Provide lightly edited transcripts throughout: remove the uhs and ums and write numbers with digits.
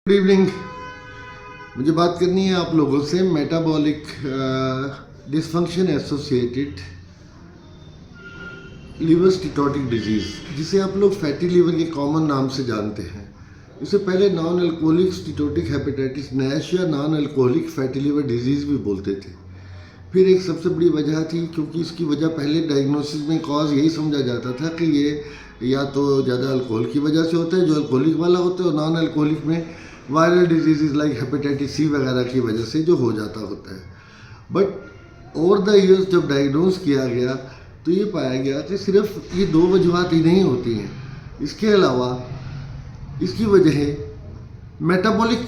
Good evening. मुझे बात करनी है आप लोगों से metabolic dysfunction associated liver steatotic disease, जिसे आप लोग फैटी लीवर के कॉमन नाम से जानते हैं। इसे पहले non alcoholic steatotic hepatitis NASH या non alcoholic fatty liver disease भी बोलते थे। फिर एक सबसे बड़ी वजह थी, क्योंकि इसकी वजह पहले डायग्नोसिस में कॉज यही समझा जाता था कि ये या तो ज़्यादा अल्कोहल की वजह से होता है, जो अल्कोहलिक वाला होता है, और नॉन अल्कोहलिक में viral disease like hepatitis C वगैरह की वजह से जो हो जाता होता है। बट ओवर द ईयर्स जब डायग्नोस किया गया तो ये पाया गया कि सिर्फ ये दो वजूहत ही नहीं होती हैं, इसके अलावा इसकी वजह मेटाबॉलिक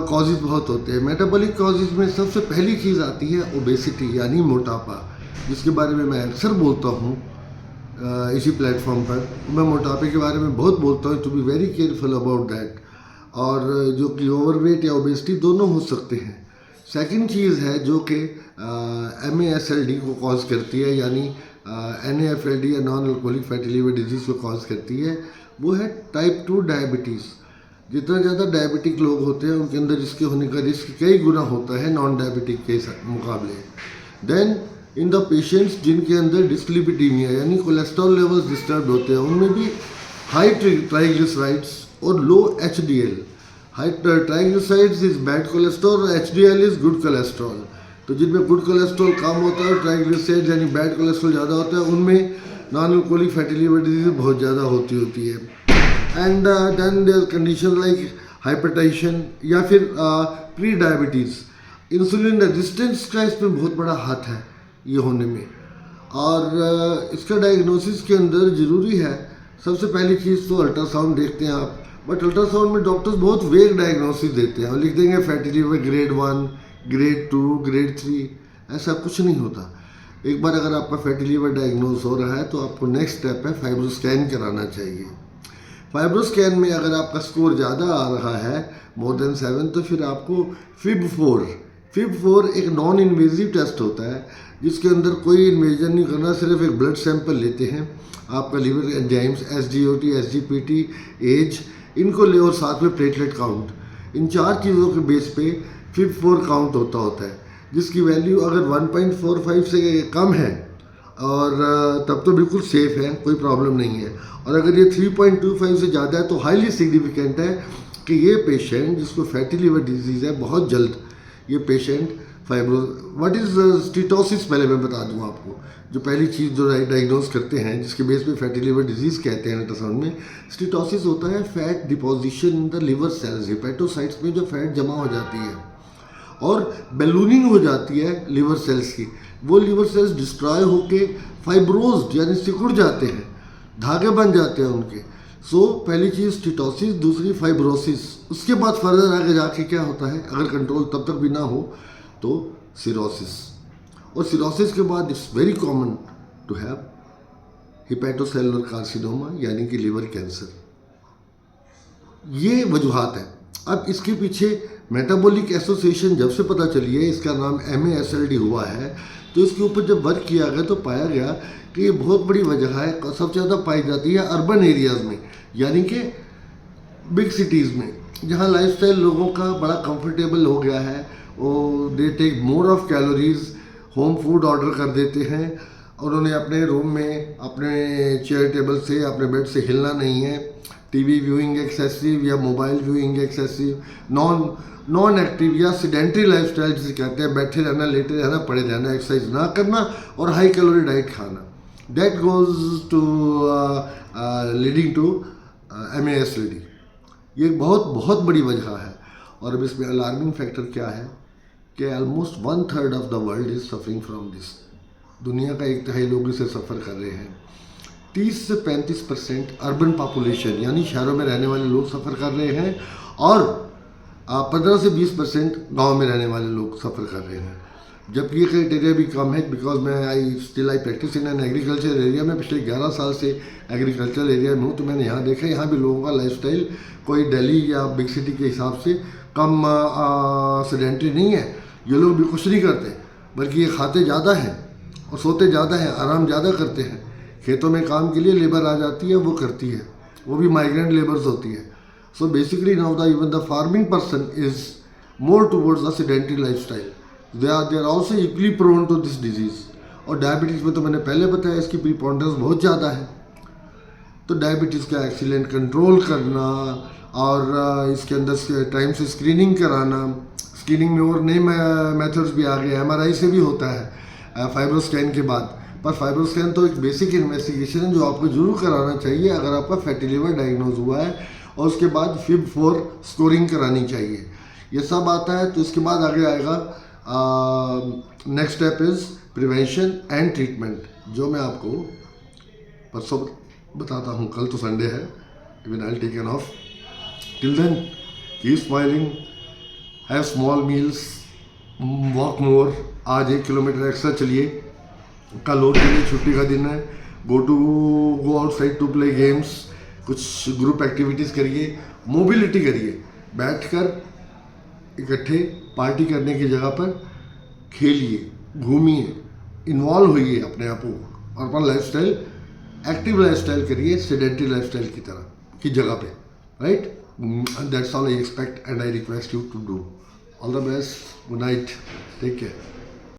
कॉजेज़ बहुत होते हैं। मेटाबॉलिक कॉजेज़ में सबसे पहली चीज़ आती है ओबेसिटी, यानी मोटापा, जिसके बारे में मैं अक्सर बोलता हूँ इसी प्लेटफॉर्म पर। मैं मोटापे के बारे में बहुत बोलता हूँ, to be very careful about that. और जो कि ओवरवेट या ओबेसिटी दोनों हो सकते हैं। सेकंड चीज़ है जो कि MASLD को कॉज करती है, यानी NAFLD या non alcoholic fatty liver disease को कॉज करती है, वो है टाइप 2 डायबिटीज़। जितना ज़्यादा डायबिटिक लोग होते हैं उनके अंदर इसके होने का रिस्क कई गुना होता है नॉन डायबिटिक के मुकाबले। देन इन द पेशेंट्स जिनके अंदर डिस्लिपिडीमिया यानी कोलेस्ट्रॉल लेवल्स डिस्टर्ब होते हैं, उनमें भी हाई ट्राइग्लिसराइड्स और लो HDL। High triglycerides is bad cholesterol और HDL इज गुड कोलेस्ट्रॉल। तो जिनमें गुड कोलेस्ट्रॉल कम होता है और ट्राइग्लिसराइड्स यानी बैड कोलेस्ट्रॉल ज़्यादा होता है, उनमें non alcoholic fatty liver disease बहुत ज़्यादा होती है। And then there condition like hypertension या फिर प्री डायबिटीज़। इंसुलिन रेजिस्टेंस का इसमें बहुत बड़ा हाथ है ये होने में। और इसका डायग्नोसिस के अंदर ज़रूरी है, सबसे पहली चीज़ तो अल्ट्रासाउंड देखते हैं आप। बट अल्ट्रासाउंड में डॉक्टर्स बहुत वेग डायग्नोसिस देते हैं और लिख देंगे fatty liver grade 1, grade 2, grade 3। ऐसा कुछ नहीं होता। एक बार अगर आपका फैटी लीवर डायग्नोस हो रहा है तो आपको नेक्स्ट स्टेप है फाइब्रोस्कैन कराना चाहिए। फाइब्रोस्कैन में अगर आपका स्कोर ज़्यादा आ रहा है मोर देन 7, तो फिर आपको FIB4 एक नॉन इन्वेजिव टेस्ट होता है, जिसके अंदर कोई इन्वेजन नहीं करना, सिर्फ एक ब्लड सैंपल लेते हैं, आपका लीवर एंजाइम्स SGOT, SGPT, एज, इनको ले और साथ में प्लेटलेट काउंट। इन चार चीज़ों के बेस पे FIB4 काउंट होता है, जिसकी वैल्यू अगर 1.45 से कम है और तब तो बिल्कुल सेफ है, कोई प्रॉब्लम नहीं है। और अगर ये 3.25 से ज़्यादा है तो हाईली सिग्निफिकेंट है कि ये पेशेंट जिसको फैटी लीवर डिजीज़ है, बहुत जल्द ये पेशेंट व्हाट इज़ स्टीटोसिस पहले मैं बता दूं आपको। जो पहली चीज़ जो डायग्नोस करते हैं, जिसके बेस पे फैटी लीवर डिजीज़ कहते हैं अल्ट्रासाउंड में, स्टीटोसिस होता है fat deposition in the liver cells, hepatocytes में जो फैट जमा हो जाती है और बैलूनिंग हो जाती है लिवर सेल्स की। वो लिवर सेल्स डिस्ट्रॉय होके फाइब्रोज्ड यानी सिकुड़ जाते हैं, धागे बन जाते हैं उनके। सो पहली चीज़ स्टीटोसिस, दूसरी फाइब्रोसिस। उसके बाद फर्दर आगे जाके क्या होता है, अगर कंट्रोल तब तक भी ना हो तो सिरोसिस। और सिरोसिस के बाद it's very common to have hepatocellular carcinoma यानी कि लिवर कैंसर। ये वजूहात है। अब इसके पीछे मेटाबॉलिक एसोसिएशन जब से पता चली है, इसका नाम MASLD हुआ है, तो इसके ऊपर जब वर्क किया गया तो पाया गया कि ये बहुत बड़ी वजह है, सबसे ज़्यादा पाई जाती है अर्बन एरियाज़ में, यानी कि बिग सिटीज़ में, जहाँ लाइफस्टाइल लोगों का बड़ा कंफर्टेबल हो गया है। वो they take more of calories, home food order कर देते हैं, उन्होंने अपने रूम में अपने चेयर टेबल से, अपने बेड से हिलना नहीं है, TV व्यूइंग एक्सेसिव या mobile viewing excessive, non active या सीडेंट्री लाइफस्टाइल जिसे कहते हैं, बैठे रहना, लेटे रहना, पड़े रहना, एक्सरसाइज ना करना और हाई कैलोरी डाइट खाना। That goes to leading to MASLD। ये बहुत बड़ी वजह है। और अब इसमें अलार्मिंग फैक्टर क्या है कि almost 1/3 of the world is suffering from this. दुनिया का 1/3 लोग इसे सफ़र कर रहे हैं। 30 से 35% अर्बन पॉपुलेशन यानी शहरों में रहने वाले लोग सफ़र कर रहे हैं और 15 से 20% गाँव में रहने वाले लोग सफ़र कर रहे हैं। जबकि ये क्राइटेरिया भी कम है, बिकॉज मैं I practice in an agriculture area में, पिछले 11 साल से एग्रीकल्चर एरिया में हूँ। तो मैंने यहाँ देखा, यहाँ भी लोगों का लाइफस्टाइल कोई दिल्ली या बिग सिटी के हिसाब से कम सेडेंट्री नहीं है। ये लोग भी कुछ नहीं करते, बल्कि ये खाते ज़्यादा हैं और सोते ज़्यादा हैं, आराम ज़्यादा करते हैं। खेतों में काम के लिए लेबर आ जाती है, वो करती है, वो भी माइग्रेंट लेबर्स होती है। So basically now the even the farming person is more towards the sedentary lifestyle. They are also equally prone to this disease. और डायबिटीज़ में तो मैंने पहले बताया इसकी प्रीपोंडेंस बहुत ज़्यादा है. तो डायबिटीज़ का एक्सीलेंट कंट्रोल करना और इसके अंदर टाइम से स्क्रीनिंग कराना. स्क्रीनिंग में और नए मेथड्स भी आ गए. एमआरआई से भी होता है फाइब्रोस्कैन के बाद. पर फाइब्रोस्कैन तो एक बेसिक इन्वेस्टिगेशन है जो आपको जरूर कराना चाहिए अगर आपका फैटी लिवर डायग्नोज हुआ है. और उसके बाद FIB-4 स्कोरिंग करानी चाहिए. ये सब आता है. तो इसके बाद आगे आएगा next step is prevention and treatment, जो मैं आपको परसों बताता हूँ. कल तो संडे है. Even I will take an off. Till then keep smiling, have small meals, walk more. आज 1 किलोमीटर एक्स्ट्रा चलिए. कल और दिन छुट्टी का दिन है. Go outside to play games. कुछ ग्रुप एक्टिविटीज़ करिए, मोबिलिटी करिए. बैठकर इकट्ठे पार्टी करने की जगह पर खेलिए, घूमिए, इन्वॉल्व होइए अपने आप को. और अपना लाइफस्टाइल एक्टिव लाइफस्टाइल करिए, सेडेंटरी लाइफस्टाइल की तरह की जगह पे. Right. That's all I expect and I request you to do. All the best. Good night. Take care.